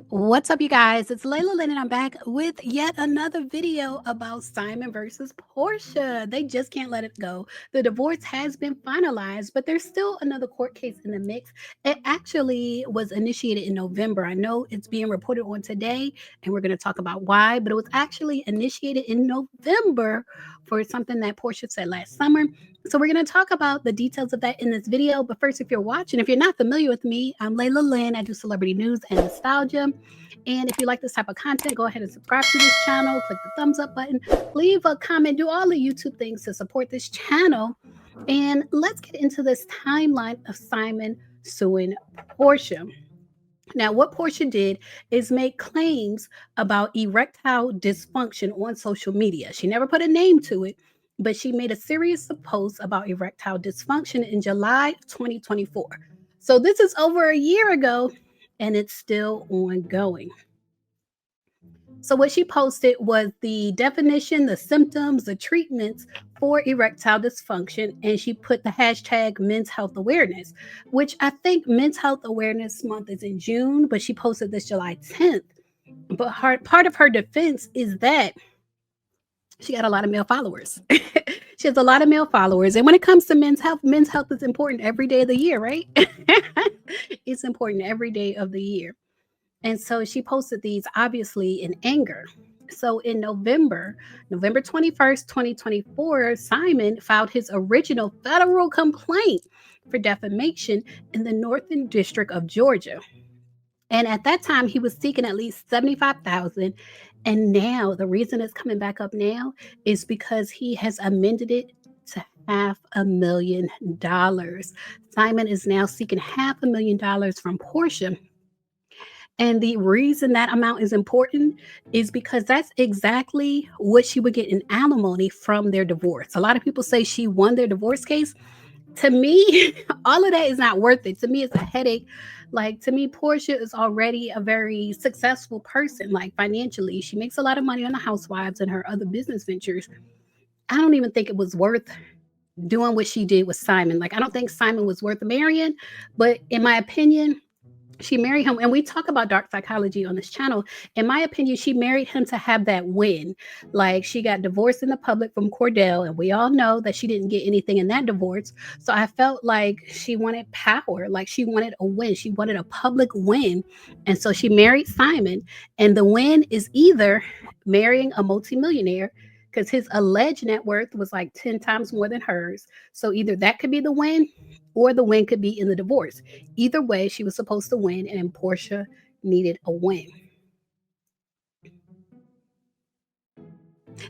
What's up, you guys? It's Layla Lynn, and I'm back with yet another video about Simon versus Portia. They just can't let it go. The divorce has been finalized, but there's still another court case in the mix. It actually was initiated in November. I know it's being reported on today, and we're going to talk about why, but it was actually initiated in November for something that Portia said last summer. So we're going to talk about the details of that in this video. But first, if you're watching, if you're not familiar with me, I'm Layla Lynn. I do celebrity news and nostalgia. And if you like this type of content, go ahead and subscribe to this channel, click the thumbs up button, leave a comment, do all the YouTube things to support this channel. And let's get into this timeline of Simon suing Portia. Now, what Portia did is make claims about erectile dysfunction on social media. She never put a name to it, but she made a series of posts about erectile dysfunction in July of 2024. So this is over a year ago, and it's still ongoing. So what she posted was the definition, the symptoms, the treatments for erectile dysfunction, and she put the hashtag men's health awareness, which I think Men's Health Awareness Month is in June, but she posted this July 10th. But part of her defense is that she got a lot of male followers. She has a lot of male followers. And when it comes to men's health is important every day of the year, right? It's important every day of the year. And so she posted these obviously in anger. So in November 21st, 2024, Simon filed his original federal complaint for defamation in the Northern District of Georgia. And at that time, he was seeking at least 75,000. And now the reason it's coming back up now is because he has amended it to $500,000. Simon is now seeking $500,000 from Portia. And the reason that amount is important is because that's exactly what she would get in alimony from their divorce. A lot of people say she won their divorce case. To me, all of that is not worth it. To me, it's a headache. Like, to me, Portia is already a very successful person, like financially. She makes a lot of money on the housewives and her other business ventures. I don't even think it was worth doing what she did with Simon. Like, I don't think Simon was worth marrying, but in my opinion, she married him, and we talk about dark psychology on this channel. In my opinion, she married him to have that win. Like, she got divorced in the public from Cordell, and we all know that she didn't get anything in that divorce. So I felt like she wanted power, like she wanted a win. She wanted a public win. And so she married Simon, and the win is either marrying a multimillionaire, because his alleged net worth was like 10 times more than hers. So either that could be the win, or the win could be in the divorce. Either way, she was supposed to win, and Portia needed a win.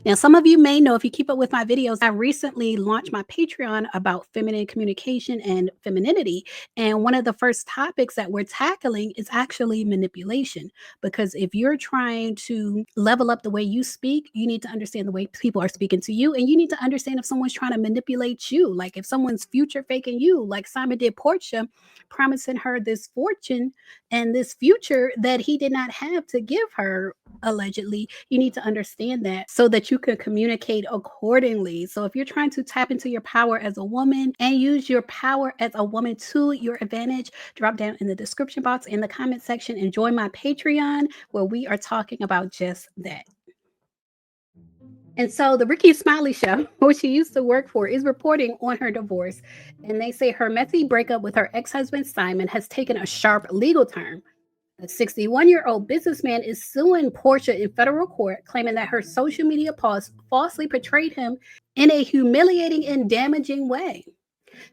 Now, some of you may know, if you keep up with my videos, I recently launched my Patreon about feminine communication and femininity. And one of the first topics that we're tackling is actually manipulation. Because if you're trying to level up the way you speak, you need to understand the way people are speaking to you. And you need to understand if someone's trying to manipulate you, like if someone's future faking you, like Simon did Portia, promising her this fortune and this future that he did not have to give her, allegedly. You need to understand that so that you can communicate accordingly. So if you're trying to tap into your power as a woman and use your power as a woman to your advantage, drop down in the description box in the comment section and join my Patreon, where we are talking about just that. And so the Ricky Smiley show, which she used to work for, is reporting on her divorce. And they say her messy breakup with her ex-husband Simon has taken a sharp legal turn. A 61-year-old businessman is suing Portia in federal court, claiming that her social media posts falsely portrayed him in a humiliating and damaging way.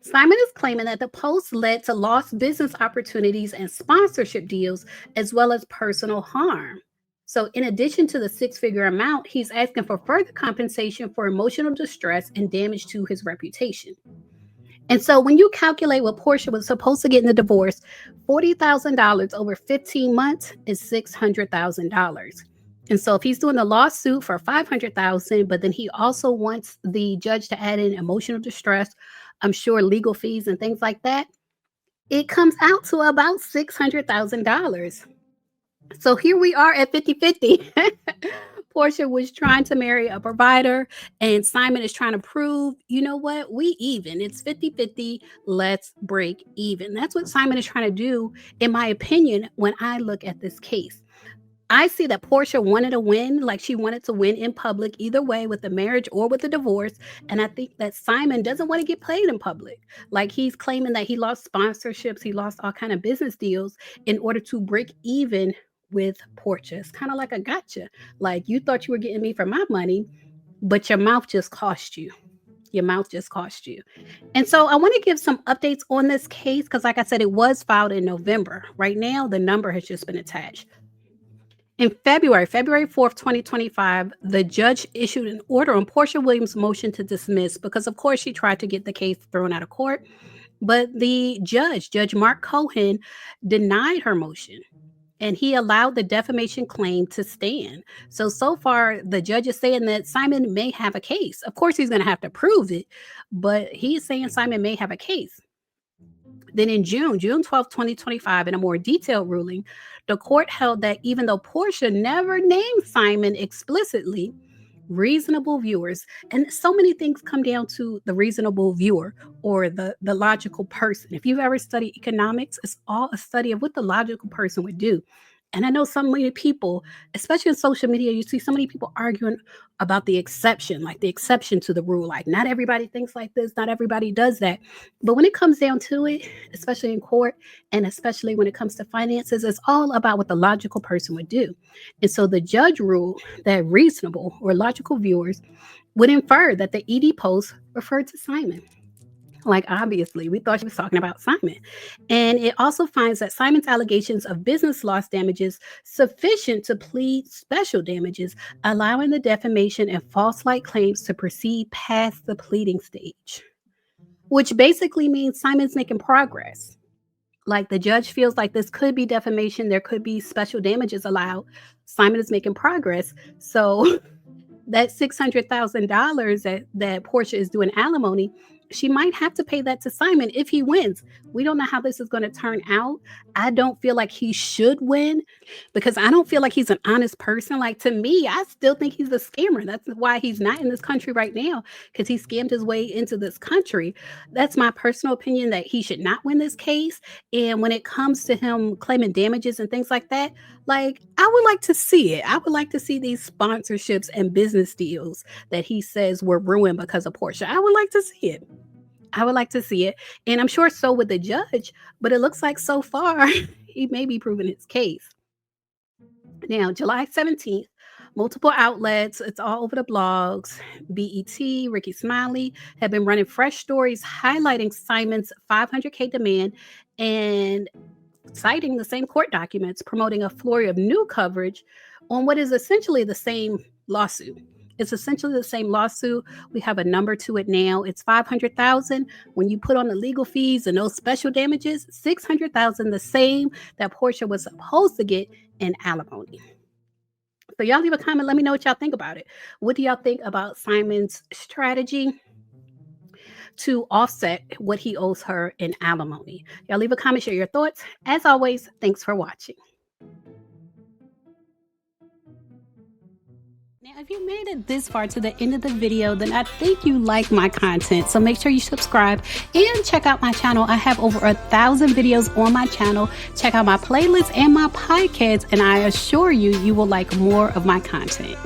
Simon is claiming that the posts led to lost business opportunities and sponsorship deals, as well as personal harm. So, in addition to the six-figure amount, he's asking for further compensation for emotional distress and damage to his reputation. And so when you calculate what Portia was supposed to get in the divorce, $40,000 over 15 months is $600,000. And so if he's doing the lawsuit for $500,000, but then he also wants the judge to add in emotional distress, I'm sure legal fees and things like that, it comes out to about $600,000. So here we are at 50-50. Porsha was trying to marry a provider, and Simon is trying to prove, you know what, we even. It's 50-50. Let's break even. That's what Simon is trying to do, in my opinion, when I look at this case. I see that Porsha wanted to win, like she wanted to win in public, either way, with the marriage or with the divorce. And I think that Simon doesn't want to get played in public. Like he's claiming that he lost sponsorships, he lost all kind of business deals in order to break even with Porsha. It's kind of like a gotcha. Like you thought you were getting me for my money, but your mouth just cost you. Your mouth just cost you. And so I want to give some updates on this case because, like I said, it was filed in November. Right now, the number has just been attached. In February 4th, 2025, the judge issued an order on Porsha Williams' motion to dismiss because, of course, she tried to get the case thrown out of court. But the judge, Judge Mark Cohen, denied her motion and he allowed the defamation claim to stand. So far, the judge is saying that Simon may have a case. Of course, he's going to have to prove it, but he's saying Simon may have a case. Then in June 12th, 2025, in a more detailed ruling, the court held that even though Porsha never named Simon explicitly, reasonable viewers, and so many things come down to the reasonable viewer or the logical person. If you've ever studied economics, it's all a study of what the logical person would do. And I know so many people, especially in social media, you see so many people arguing about the exception, like the exception to the rule. Like, not everybody thinks like this, not everybody does that. But when it comes down to it, especially in court, and especially when it comes to finances, it's all about what the logical person would do. And so the judge ruled that reasonable or logical viewers would infer that the ED post referred to Simon. Like, obviously, we thought she was talking about Simon. And it also finds that Simon's allegations of business loss damages sufficient to plead special damages, allowing the defamation and false light claims to proceed past the pleading stage, which basically means Simon's making progress. Like the judge feels like this could be defamation, there could be special damages allowed. Simon is making progress. So that $600,000 that Porsha is doing alimony, she might have to pay that to Simon if he wins. We don't know how this is going to turn out. I don't feel like he should win because I don't feel like he's an honest person. Like, to me, I still think he's a scammer. That's why he's not in this country right now, because he scammed his way into this country. That's my personal opinion, that he should not win this case. And when it comes to him claiming damages and things like that, like, I would like to see it. I would like to see these sponsorships and business deals that he says were ruined because of Porsha. I would like to see it. I would like to see it. And I'm sure so would the judge, but it looks like so far he may be proving his case. Now, July 17th, multiple outlets, it's all over the blogs, BET, Ricky Smiley, have been running fresh stories highlighting Simon's $500K demand and citing the same court documents, promoting a flurry of new coverage on what is essentially the same lawsuit. It's essentially the same lawsuit. We have a number to it now. It's $500,000. When you put on the legal fees and those special damages, $600,000, the same that Porsha was supposed to get in alimony. So y'all leave a comment. Let me know what y'all think about it. What do y'all think about Simon's strategy to offset what he owes her in alimony? Y'all leave a comment, share your thoughts. As always, thanks for watching. Now, if you made it this far to the end of the video, then I think you like my content. So make sure you subscribe and check out my channel. I have over 1,000 videos on my channel. Check out my playlist and my podcast, and I assure you, you will like more of my content.